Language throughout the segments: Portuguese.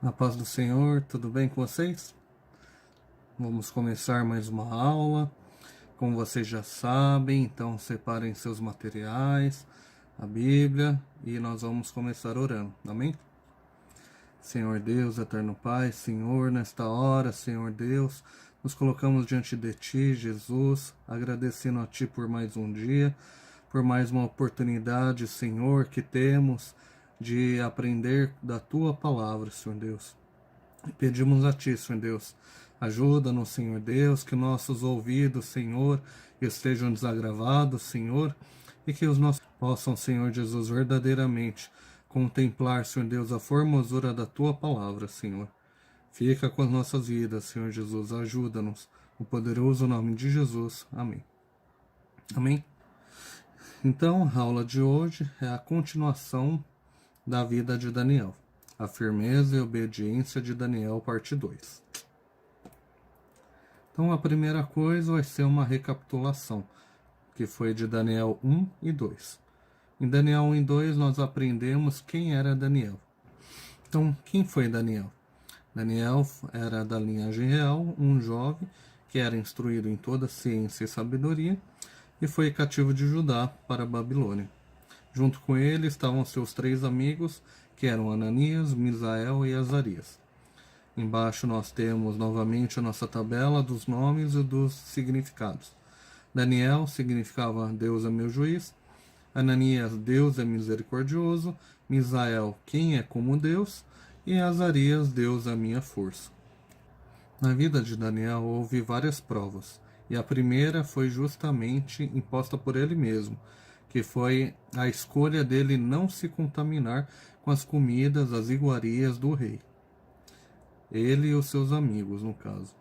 Na paz do Senhor, tudo bem com vocês? Vamos começar mais uma aula. Como vocês já sabem, então separem seus materiais, a Bíblia, e nós vamos começar orando. Amém? Senhor Deus, eterno Pai, Senhor, nesta hora, Senhor Deus, nos colocamos diante de Ti, Jesus, agradecendo a Ti por mais um dia, por mais uma oportunidade, Senhor, que temos de aprender da Tua palavra, Senhor Deus. E pedimos a Ti, Senhor Deus, ajuda-nos, Senhor Deus, que nossos ouvidos, Senhor, estejam desagravados, Senhor, e que os nossos possam, Senhor Jesus, verdadeiramente contemplar, Senhor Deus, a formosura da Tua palavra, Senhor. Fica com as nossas vidas, Senhor Jesus, ajuda-nos. No poderoso nome de Jesus. Amém. Amém? Então, a aula de hoje é a continuação da vida de Daniel. A firmeza e obediência de Daniel, parte 2. Então, a primeira coisa vai ser uma recapitulação, que foi de Daniel 1 e 2. Em Daniel 1 e 2, nós aprendemos quem era Daniel. Então, quem foi Daniel? Daniel era da linhagem real, um jovem que era instruído em toda ciência e sabedoria, e foi cativo de Judá para a Babilônia. Junto com ele estavam seus 3 amigos, que eram Ananias, Misael e Azarias. Embaixo nós temos novamente a nossa tabela dos nomes e dos significados. Daniel significava Deus é meu juiz. Ananias, Deus é misericordioso. Misael, quem é como Deus. E Azarias, Deus é a minha força. Na vida de Daniel houve várias provas. E a primeira foi justamente imposta por ele mesmo, que foi a escolha dele não se contaminar com as comidas, as iguarias do rei. Ele e os seus amigos, no caso.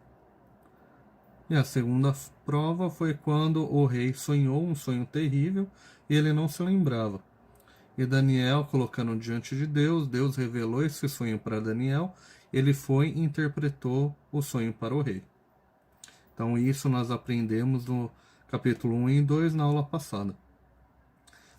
E a segunda prova foi quando o rei sonhou um sonho terrível e ele não se lembrava. E Daniel, colocando diante de Deus, Deus revelou esse sonho para Daniel, ele foi e interpretou o sonho para o rei. Então isso nós aprendemos no capítulo 1 e 2 na aula passada.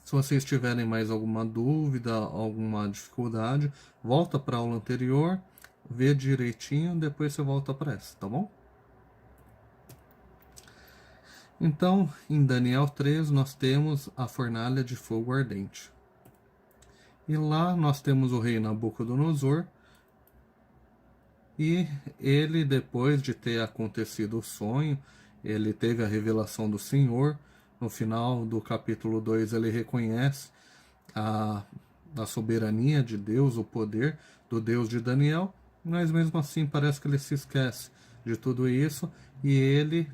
Se vocês tiverem mais alguma dúvida, alguma dificuldade, volta para a aula anterior, vê direitinho, depois você volta para essa, tá bom? Então, em Daniel 3, nós temos a fornalha de fogo ardente. E lá nós temos o rei Nabucodonosor, e ele, depois de ter acontecido o sonho, ele teve a revelação do Senhor. No final do capítulo 2, ele reconhece a soberania de Deus, o poder do Deus de Daniel, mas mesmo assim parece que ele se esquece de tudo isso e ele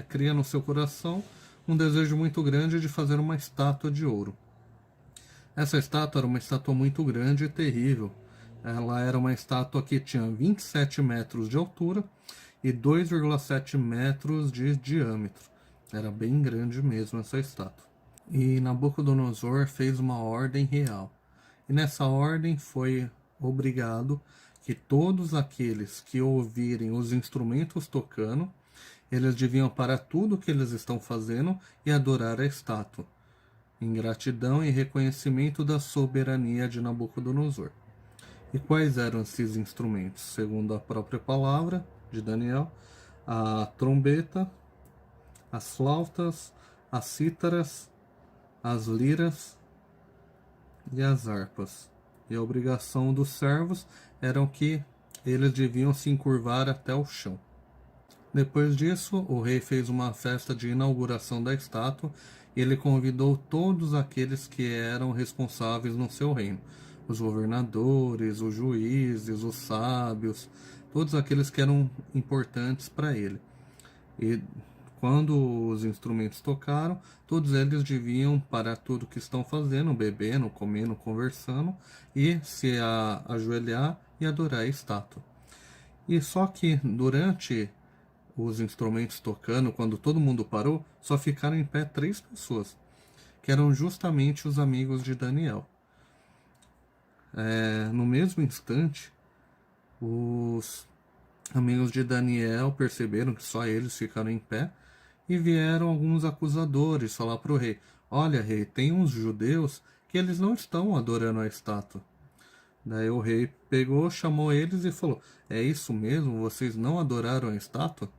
cria no seu coração um desejo muito grande de fazer uma estátua de ouro. Essa estátua era uma estátua muito grande e terrível. Ela era uma estátua que tinha 27 metros de altura e 2,7 metros de diâmetro. Era bem grande mesmo essa estátua. E Nabucodonosor fez uma ordem real. E nessa ordem foi obrigado que todos aqueles que ouvirem os instrumentos tocando, eles deviam parar tudo o que eles estão fazendo e adorar a estátua, em gratidão e reconhecimento da soberania de Nabucodonosor. E quais eram esses instrumentos? Segundo a própria palavra de Daniel, a trombeta, as flautas, as cítaras, as liras e as harpas. E a obrigação dos servos era que eles deviam se encurvar até o chão. Depois disso, o rei fez uma festa de inauguração da estátua e ele convidou todos aqueles que eram responsáveis no seu reino. Os governadores, os juízes, os sábios, todos aqueles que eram importantes para ele. E quando os instrumentos tocaram, todos eles deviam parar tudo que estão fazendo, bebendo, comendo, conversando, e se ajoelhar e adorar a estátua. E só que durante os instrumentos tocando, quando todo mundo parou, só ficaram em pé 3 pessoas, que eram justamente os amigos de Daniel. No mesmo instante, os amigos de Daniel perceberam que só eles ficaram em pé e vieram alguns acusadores falar para o rei: olha, rei, tem uns judeus que eles não estão adorando a estátua. Daí o rei pegou, chamou eles e falou: é isso mesmo? Vocês não adoraram a estátua?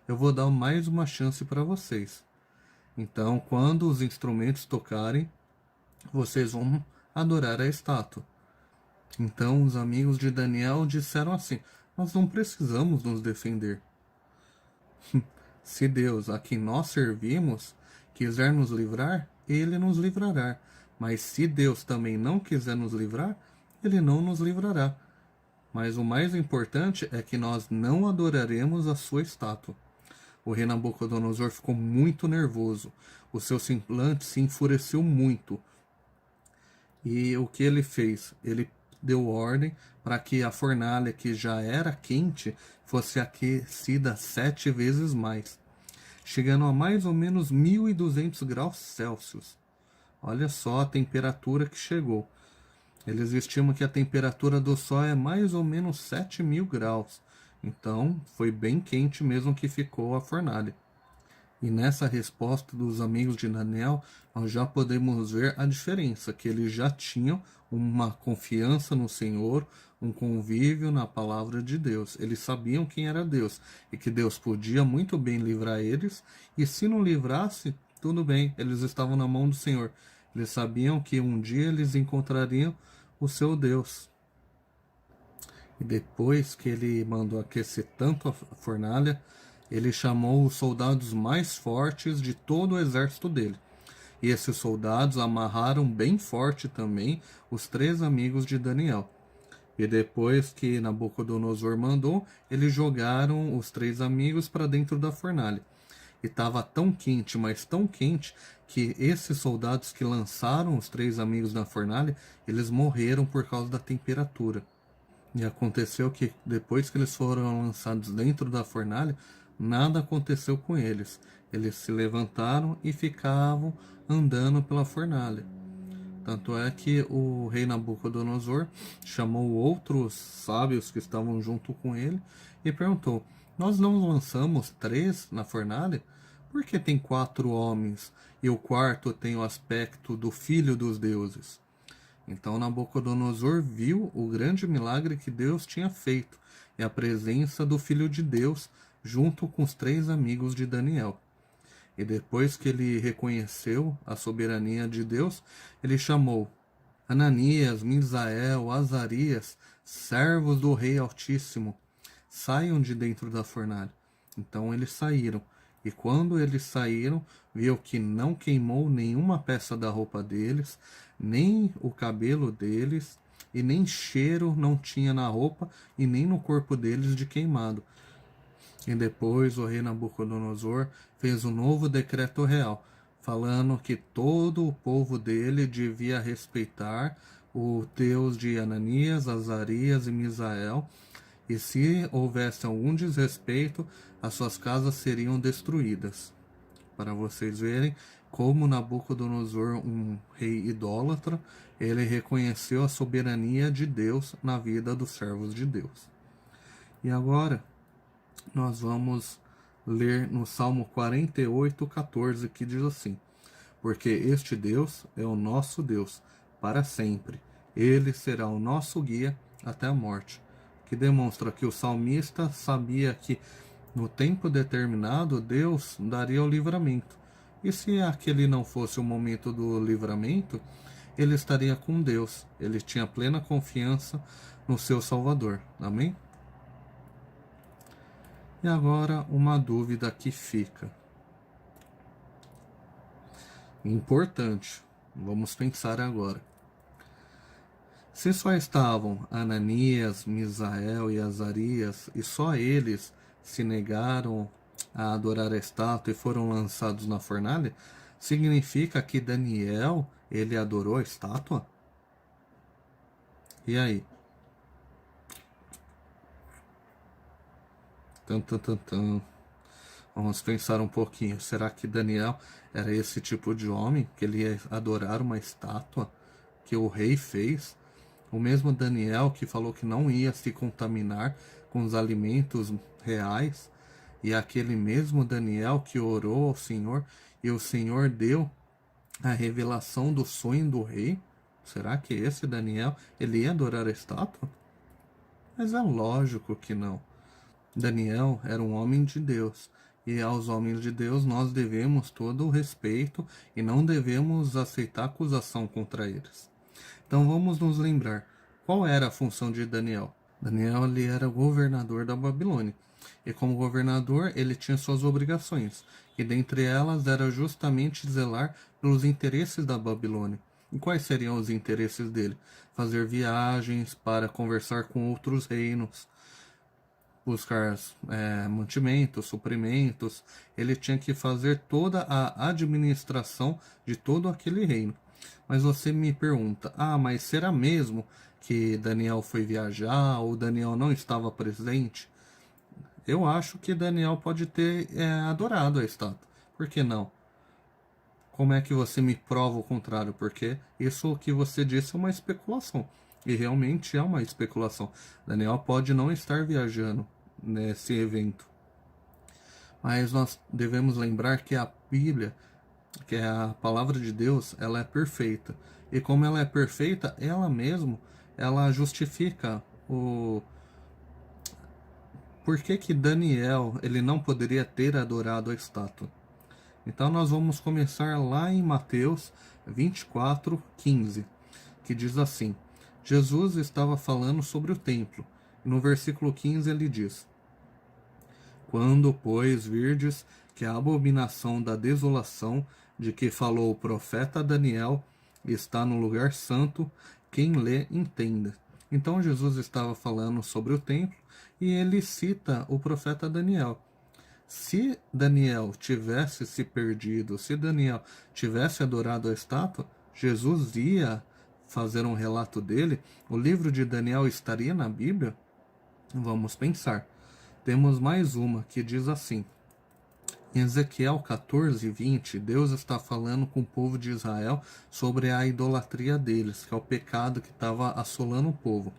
Eu vou dar mais uma chance para vocês. Então, quando os instrumentos tocarem, vocês vão adorar a estátua. Então, os amigos de Daniel disseram assim: nós não precisamos nos defender. Se Deus, a quem nós servimos, quiser nos livrar, ele nos livrará. Mas se Deus também não quiser nos livrar, ele não nos livrará. Mas o mais importante é que nós não adoraremos a sua estátua. O rei Nabucodonosor ficou muito nervoso. O seu semblante se enfureceu muito. E o que ele fez? Ele deu ordem para que a fornalha, que já era quente, fosse aquecida 7 vezes mais, chegando a mais ou menos 1.200 graus Celsius. Olha só a temperatura que chegou. Eles estimam que a temperatura do Sol é mais ou menos 7.000 graus. Então, foi bem quente mesmo que ficou a fornalha. E nessa resposta dos amigos de Daniel, nós já podemos ver a diferença, que eles já tinham uma confiança no Senhor, um convívio na palavra de Deus. Eles sabiam quem era Deus e que Deus podia muito bem livrar eles, e se não livrasse, tudo bem, eles estavam na mão do Senhor. Eles sabiam que um dia eles encontrariam o seu Deus. E depois que ele mandou aquecer tanto a fornalha, ele chamou os soldados mais fortes de todo o exército dele. E esses soldados amarraram bem forte também os 3 amigos de Daniel. E depois que Nabucodonosor mandou, eles jogaram os 3 amigos para dentro da fornalha. E estava tão quente, mas tão quente, que esses soldados que lançaram os 3 amigos na fornalha, eles morreram por causa da temperatura. E aconteceu que depois que eles foram lançados dentro da fornalha, nada aconteceu com eles. Eles se levantaram e ficavam andando pela fornalha. Tanto é que o rei Nabucodonosor chamou outros sábios que estavam junto com ele e perguntou: nós não lançamos 3 na fornalha? Por que tem 4 homens e o quarto tem o aspecto do filho dos deuses? Então Nabucodonosor viu o grande milagre que Deus tinha feito e a presença do Filho de Deus junto com os 3 amigos de Daniel. E depois que ele reconheceu a soberania de Deus, ele chamou Ananias, Misael, Azarias, servos do Rei Altíssimo, saiam de dentro da fornalha. Então eles saíram. E quando eles saíram, viu que não queimou nenhuma peça da roupa deles, nem o cabelo deles, e nem cheiro não tinha na roupa e nem no corpo deles de queimado. E depois o rei Nabucodonosor fez um novo decreto real, falando que todo o povo dele devia respeitar o Deus de Ananias, Azarias e Misael, e se houvesse algum desrespeito, as suas casas seriam destruídas. Para vocês verem como Nabucodonosor, um rei idólatra, ele reconheceu a soberania de Deus na vida dos servos de Deus. E agora nós vamos ler no Salmo 48:14, que diz assim: porque este Deus é o nosso Deus para sempre. Ele será o nosso guia até a morte. Que demonstra que o salmista sabia que no tempo determinado Deus daria o livramento. E se aquele não fosse o momento do livramento, ele estaria com Deus. Ele tinha plena confiança no seu Salvador. Amém? E agora uma dúvida que fica. Importante. Vamos pensar agora. Se só estavam Ananias, Misael e Azarias, e só eles se negaram a adorar a estátua e foram lançados na fornalha, significa que Daniel, ele adorou a estátua? E aí? Vamos pensar um pouquinho. Será que Daniel era esse tipo de homem que ele ia adorar uma estátua que o rei fez? O mesmo Daniel que falou que não ia se contaminar com os alimentos reais, e aquele mesmo Daniel que orou ao Senhor e o Senhor deu a revelação do sonho do rei. Será que esse Daniel, ele ia adorar a estátua? Mas é lógico que não. Daniel era um homem de Deus, e aos homens de Deus nós devemos todo o respeito e não devemos aceitar acusação contra eles. Então vamos nos lembrar, qual era a função de Daniel? Daniel ele era governador da Babilônia, e como governador ele tinha suas obrigações, e dentre elas era justamente zelar pelos interesses da Babilônia. E quais seriam os interesses dele? Fazer viagens para conversar com outros reinos, buscar mantimentos, suprimentos. Ele tinha que fazer toda a administração de todo aquele reino. Mas você me pergunta, mas será mesmo que Daniel foi viajar ou Daniel não estava presente? Eu acho que Daniel pode ter adorado a estátua. Por que não? Como é que você me prova o contrário? Porque isso que você disse é uma especulação. E realmente é uma especulação. Daniel pode não estar viajando nesse evento. Mas nós devemos lembrar que a Bíblia, que é a palavra de Deus, ela é perfeita. E como ela é perfeita, ela mesmo, ela justifica o por que Daniel ele não poderia ter adorado a estátua. Então nós vamos começar lá em Mateus 24:15, que diz assim: Jesus estava falando sobre o templo. E no versículo 15 ele diz: Quando, pois, virdes que a abominação da desolação de que falou o profeta Daniel está no lugar santo, quem lê entenda. Então Jesus estava falando sobre o templo e ele cita o profeta Daniel. Se Daniel tivesse se perdido, se Daniel tivesse adorado a estátua, Jesus ia fazer um relato dele, o livro de Daniel estaria na Bíblia? Vamos pensar. Temos mais uma que diz assim: em Ezequiel 14:20, Deus está falando com o povo de Israel sobre a idolatria deles, que é o pecado que estava assolando o povo.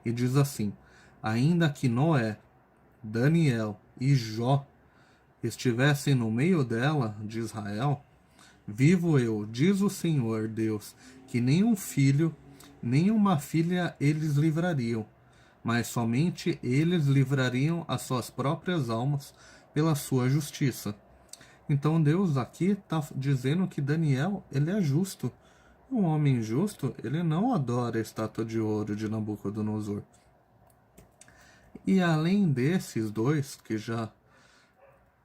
E diz assim: ainda que Noé, Daniel e Jó estivessem no meio dela, de Israel, vivo eu, diz o Senhor Deus, que nenhum filho, nem uma filha eles livrariam, mas somente eles livrariam as suas próprias almas pela sua justiça. Então Deus aqui está dizendo que Daniel ele é justo. Um homem justo, ele não adora a estátua de ouro de Nabucodonosor. E além desses dois, que já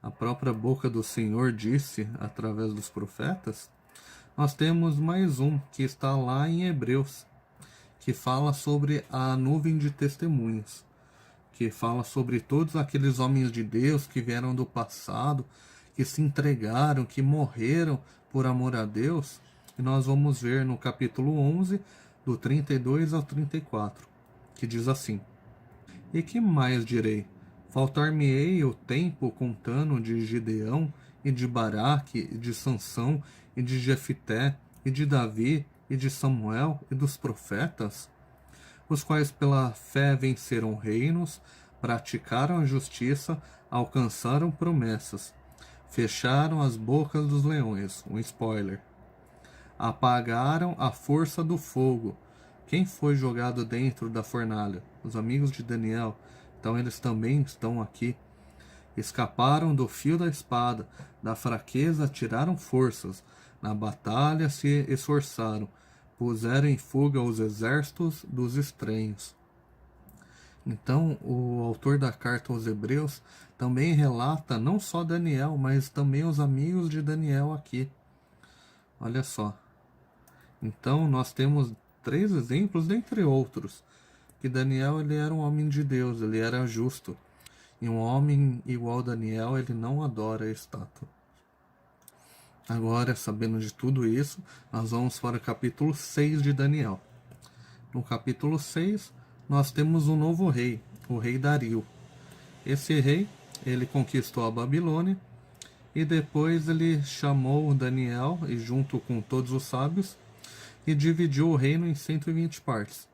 a própria boca do Senhor disse através dos profetas, nós temos mais um que está lá em Hebreus, que fala sobre a nuvem de testemunhas, que fala sobre todos aqueles homens de Deus que vieram do passado, que se entregaram, que morreram por amor a Deus. E nós vamos ver no capítulo 11, do 32 ao 34, que diz assim: E que mais direi? Faltar-me-ei o tempo contando de Gideão, e de Baraque, e de Sansão, e de Jefité, e de Davi, e de Samuel, e dos profetas, os quais pela fé venceram reinos, praticaram a justiça, alcançaram promessas, fecharam as bocas dos leões, um spoiler, apagaram a força do fogo. Quem foi jogado dentro da fornalha? Os amigos de Daniel. Então eles também estão aqui. Escaparam do fio da espada, da fraqueza tiraram forças, na batalha se esforçaram, puseram em fuga os exércitos dos estranhos. Então, o autor da carta aos Hebreus também relata não só Daniel, mas também os amigos de Daniel aqui. Olha só. Então, nós temos 3 exemplos, dentre outros, que Daniel ele era um homem de Deus, ele era justo. E um homem igual a Daniel, ele não adora a estátua. Agora, sabendo de tudo isso, nós vamos para o capítulo 6 de Daniel. No capítulo 6, nós temos um novo rei, o rei Dario. Esse rei, ele conquistou a Babilônia e depois ele chamou Daniel e junto com todos os sábios e dividiu o reino em 120 partes.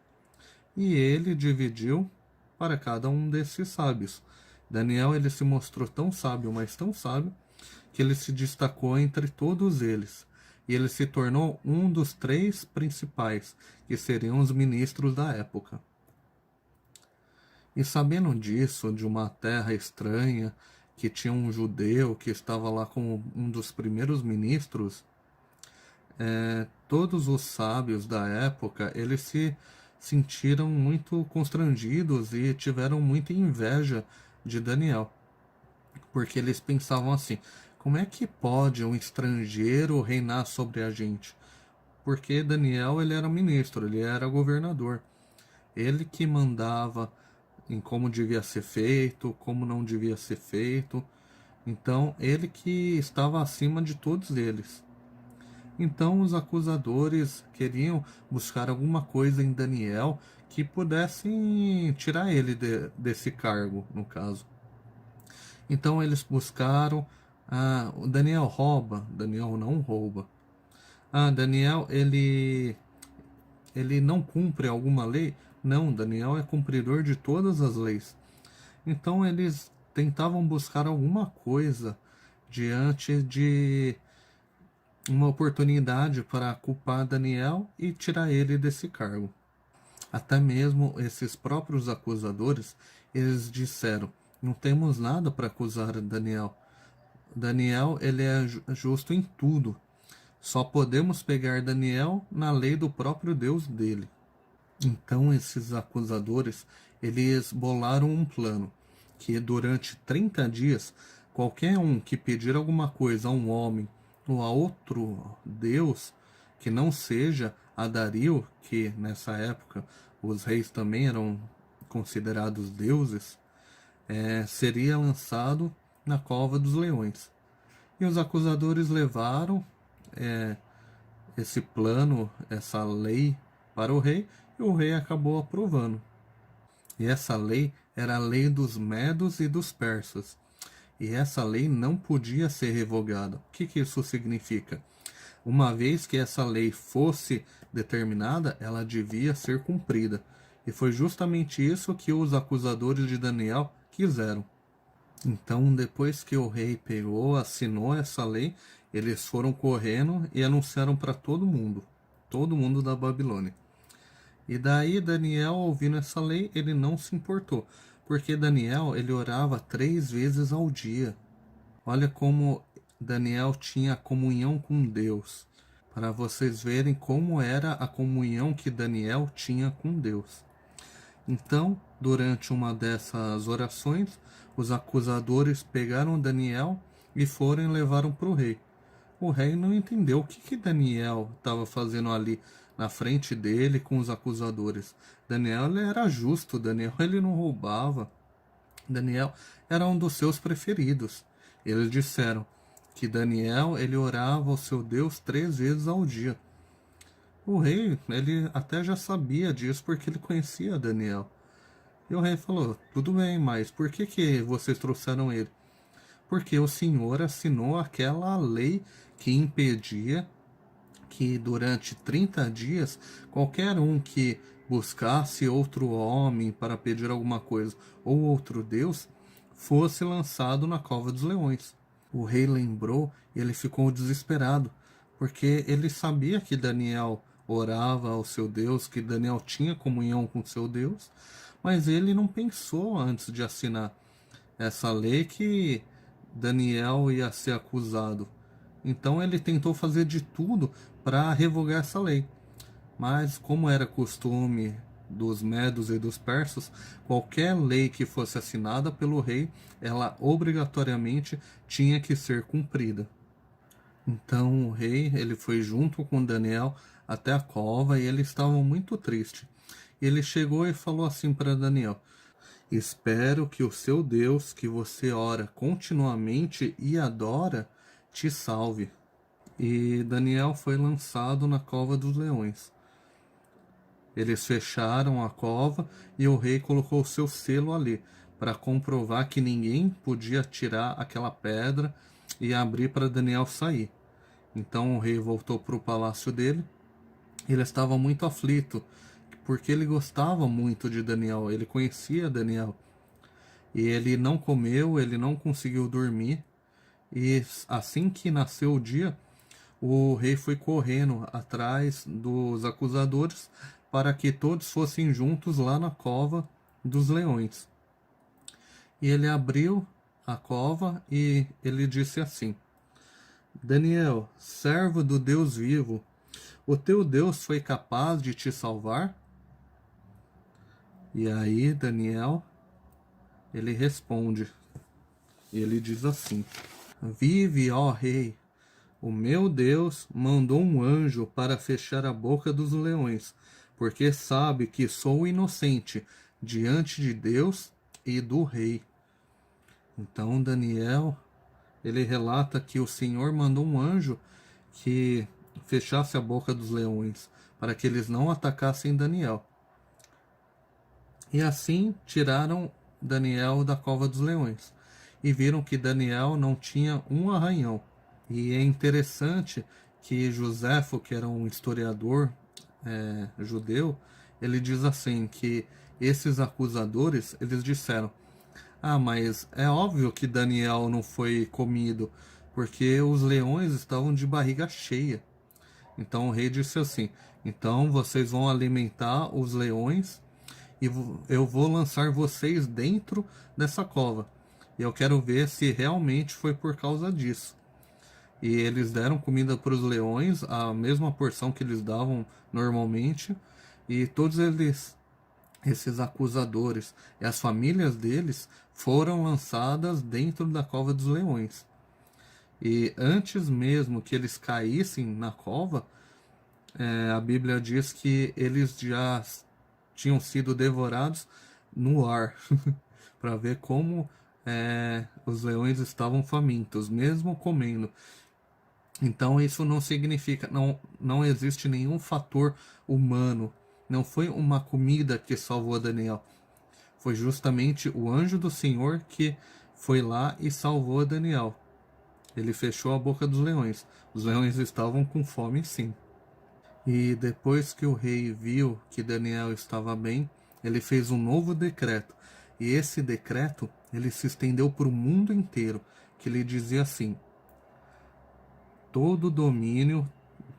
E ele dividiu para cada um desses sábios. Daniel ele se mostrou tão sábio, mas tão sábio, que ele se destacou entre todos eles. e ele se tornou um dos 3 principais, que seriam os ministros da época. E sabendo disso, de uma terra estranha, que tinha um judeu que estava lá como um dos primeiros ministros, todos os sábios da época, eles se sentiram muito constrangidos e tiveram muita inveja de Daniel, porque eles pensavam assim: como é que pode um estrangeiro reinar sobre a gente? Porque Daniel, ele era ministro, ele era governador, ele que mandava em como devia ser feito, como não devia ser feito. Então, ele que estava acima de todos eles. Então, os acusadores queriam buscar alguma coisa em Daniel que pudessem tirar ele desse cargo, no caso. Então, eles buscaram: o Daniel rouba. Daniel não rouba. Daniel, ele não cumpre alguma lei? Não, Daniel é cumpridor de todas as leis. Então eles tentavam buscar alguma coisa diante de uma oportunidade para culpar Daniel e tirar ele desse cargo. Até mesmo esses próprios acusadores, eles disseram: não temos nada para acusar Daniel. Daniel, ele é justo em tudo. Só podemos pegar Daniel na lei do próprio Deus dele. Então esses acusadores, eles bolaram um plano que durante 30 dias, qualquer um que pedir alguma coisa a um homem ou a outro Deus, que não seja a Dario, que nessa época os reis também eram considerados deuses, seria lançado na cova dos leões. E os acusadores levaram esse plano, essa lei para o rei, e o rei acabou aprovando. E essa lei era a lei dos medos e dos persas. E essa lei não podia ser revogada. O que isso significa? Uma vez que essa lei fosse determinada, ela devia ser cumprida. E foi justamente isso que os acusadores de Daniel quiseram. Então, depois que o rei pegou, assinou essa lei, eles foram correndo e anunciaram para todo mundo da Babilônia. E daí Daniel, ouvindo essa lei, ele não se importou, porque Daniel, ele orava 3 vezes ao dia. Olha como Daniel tinha comunhão com Deus, para vocês verem como era a comunhão que Daniel tinha com Deus. Então, durante uma dessas orações, os acusadores pegaram Daniel e foram e levaram para o rei. O rei não entendeu o que Daniel estava fazendo ali na frente dele com os acusadores. Daniel, ele era justo, Daniel, ele não roubava. Daniel era um dos seus preferidos. Eles disseram que Daniel, ele orava ao seu Deus 3 vezes ao dia. O rei, ele até já sabia disso porque ele conhecia Daniel. E o rei falou: tudo bem, mas por que vocês trouxeram ele? Porque o Senhor assinou aquela lei que impedia que durante 30 dias qualquer um que buscasse outro homem para pedir alguma coisa ou outro Deus fosse lançado na cova dos leões. O rei lembrou e ele ficou desesperado, porque ele sabia que Daniel orava ao seu Deus, que Daniel tinha comunhão com seu Deus, mas ele não pensou antes de assinar essa lei que Daniel ia ser acusado. Então ele tentou fazer de tudo para revogar essa lei. Mas, como era costume dos medos e dos persas, qualquer lei que fosse assinada pelo rei, ela obrigatoriamente tinha que ser cumprida. Então o rei, ele foi junto com Daniel até a cova e eles estavam muito tristes. Ele chegou e falou assim para Daniel: espero que o seu Deus, que você ora continuamente e adora, te salve. E Daniel foi lançado na cova dos leões. Eles fecharam a cova e o rei colocou seu selo ali, para comprovar que ninguém podia tirar aquela pedra e abrir para Daniel sair. Então o rei voltou para o palácio dele. Ele estava muito aflito, porque ele gostava muito de Daniel, ele conhecia Daniel. E ele não comeu, ele não conseguiu dormir. E assim que nasceu o dia, o rei foi correndo atrás dos acusadores para que todos fossem juntos lá na cova dos leões. E ele abriu a cova e ele disse assim: Daniel, servo do Deus vivo, o teu Deus foi capaz de te salvar? E aí Daniel, ele responde, ele diz assim: Vive, ó rei, o meu Deus mandou um anjo para fechar a boca dos leões, porque sabe que sou inocente diante de Deus e do rei. Então Daniel, ele relata que o Senhor mandou um anjo que fechasse a boca dos leões, para que eles não atacassem Daniel. E assim tiraram Daniel da cova dos leões, e viram que Daniel não tinha um arranhão. E é interessante que Joséfo, que era um historiador judeu, ele diz assim, que esses acusadores, eles disseram: ah, mas é óbvio que Daniel não foi comido, porque os leões estavam de barriga cheia. Então o rei disse assim: então vocês vão alimentar os leões e eu vou lançar vocês dentro dessa cova. E eu quero ver se realmente foi por causa disso. E eles deram comida para os leões, a mesma porção que eles davam normalmente, e todos esses acusadores e as famílias deles foram lançadas dentro da cova dos leões. E antes mesmo que eles caíssem na cova, a Bíblia diz que eles já tinham sido devorados no ar, para ver como os leões estavam famintos, mesmo comendo. Então isso não significa, não existe nenhum fator humano. Não foi uma comida que salvou Daniel. Foi justamente o anjo do Senhor que foi lá e salvou Daniel. Ele fechou a boca dos leões. Os leões estavam com fome, sim. E depois que o rei viu que Daniel estava bem, ele fez um novo decreto. E esse decreto, ele se estendeu para o mundo inteiro, que ele dizia assim: todo domínio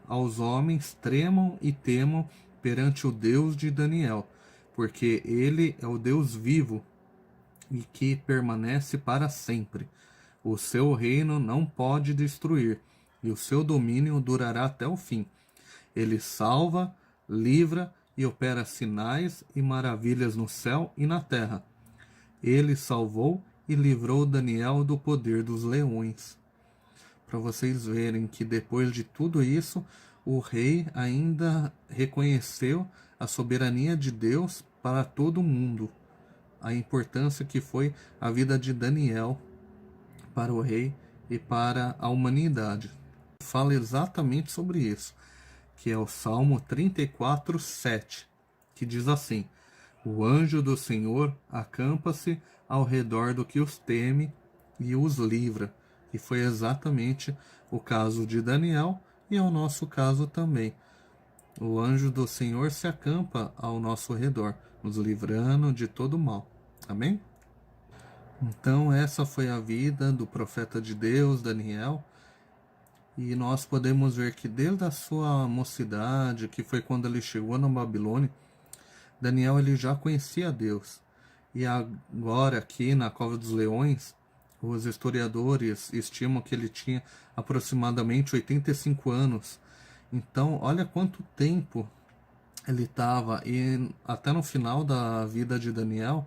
aos homens tremam e temam perante o Deus de Daniel, porque ele é o Deus vivo e que permanece para sempre. O seu reino não pode destruir, e o seu domínio durará até o fim. Ele salva, livra e opera sinais e maravilhas no céu e na terra. Ele salvou e livrou Daniel do poder dos leões. Para vocês verem que depois de tudo isso, o rei ainda reconheceu a soberania de Deus para todo o mundo, a importância que foi a vida de Daniel para o rei e para a humanidade. Fala exatamente sobre isso, que é o Salmo 34, 7, que diz assim: o anjo do Senhor acampa-se ao redor do que os teme e os livra. E foi exatamente o caso de Daniel e é o nosso caso também. O anjo do Senhor se acampa ao nosso redor, nos livrando de todo mal. Amém? Então essa foi a vida do profeta de Deus, Daniel. E nós podemos ver que desde a sua mocidade, que foi quando ele chegou na Babilônia, Daniel ele já conhecia Deus. E agora aqui na Cova dos Leões, os historiadores estimam que ele tinha aproximadamente 85 anos. Então, olha quanto tempo ele estava. E até no final da vida de Daniel,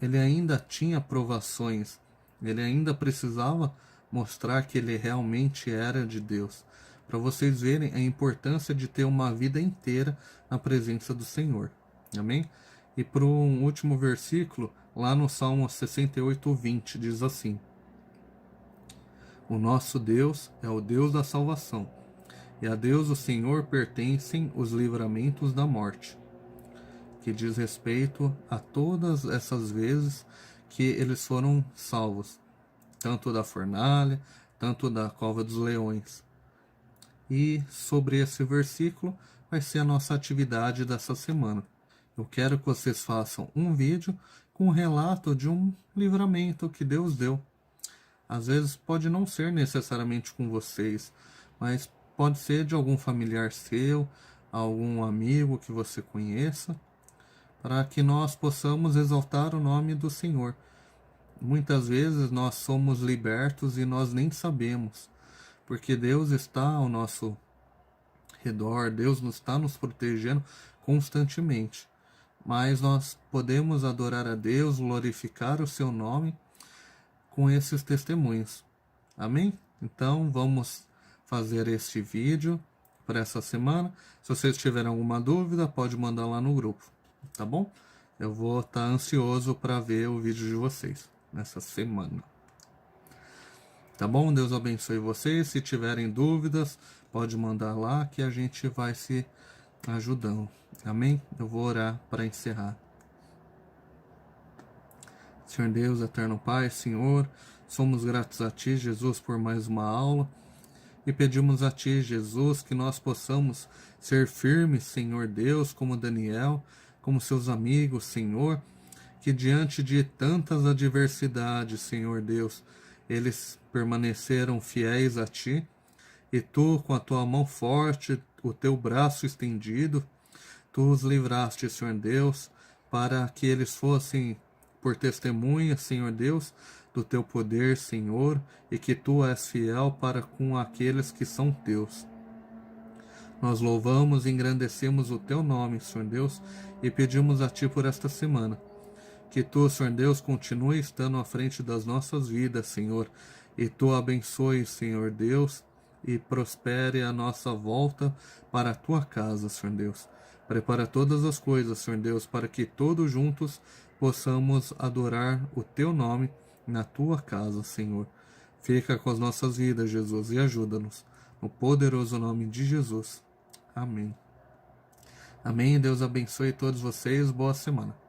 ele ainda tinha provações. Ele ainda precisava mostrar que ele realmente era de Deus. Para vocês verem a importância de ter uma vida inteira na presença do Senhor. Amém? E para um último versículo, lá no Salmo 68, 20, diz assim: o nosso Deus é o Deus da salvação, e a Deus o Senhor pertencem os livramentos da morte. Que diz respeito a todas essas vezes que eles foram salvos, tanto da fornalha, tanto da cova dos leões. E sobre esse versículo vai ser a nossa atividade dessa semana. Eu quero que vocês façam um vídeo com um relato de um livramento que Deus deu. Às vezes pode não ser necessariamente com vocês, mas pode ser de algum familiar seu, algum amigo que você conheça, para que nós possamos exaltar o nome do Senhor. Muitas vezes nós somos libertos e nós nem sabemos, porque Deus está ao nosso redor, Deus está nos protegendo constantemente. Mas nós podemos adorar a Deus, glorificar o seu nome com esses testemunhos. Amém? Então vamos fazer este vídeo para essa semana. Se vocês tiverem alguma dúvida, pode mandar lá no grupo, tá bom? Eu vou estar ansioso para ver o vídeo de vocês nessa semana. Tá bom? Deus abençoe vocês. Se tiverem dúvidas, pode mandar lá que a gente vai se ajudando. Amém? Eu vou orar para encerrar. Senhor Deus, eterno Pai, Senhor, somos gratos a Ti, Jesus, por mais uma aula. E pedimos a Ti, Jesus, que nós possamos ser firmes, Senhor Deus, como Daniel, como seus amigos, Senhor, que diante de tantas adversidades, Senhor Deus, eles permaneceram fiéis a Ti, e Tu, com a Tua mão forte, o Teu braço estendido, Tu os livraste, Senhor Deus, para que eles fossem por testemunha, Senhor Deus, do Teu poder, Senhor, e que Tu és fiel para com aqueles que são Teus. Nós louvamos e engrandecemos o Teu nome, Senhor Deus, e pedimos a Ti por esta semana. Que Tu, Senhor Deus, continue estando à frente das nossas vidas, Senhor, e Tu abençoe, Senhor Deus, e prospere a nossa volta para a Tua casa, Senhor Deus. Prepara todas as coisas, Senhor Deus, para que todos juntos possamos adorar o Teu nome na Tua casa, Senhor. Fica com as nossas vidas, Jesus, e ajuda-nos. No poderoso nome de Jesus. Amém. Amém. Deus abençoe todos vocês. Boa semana.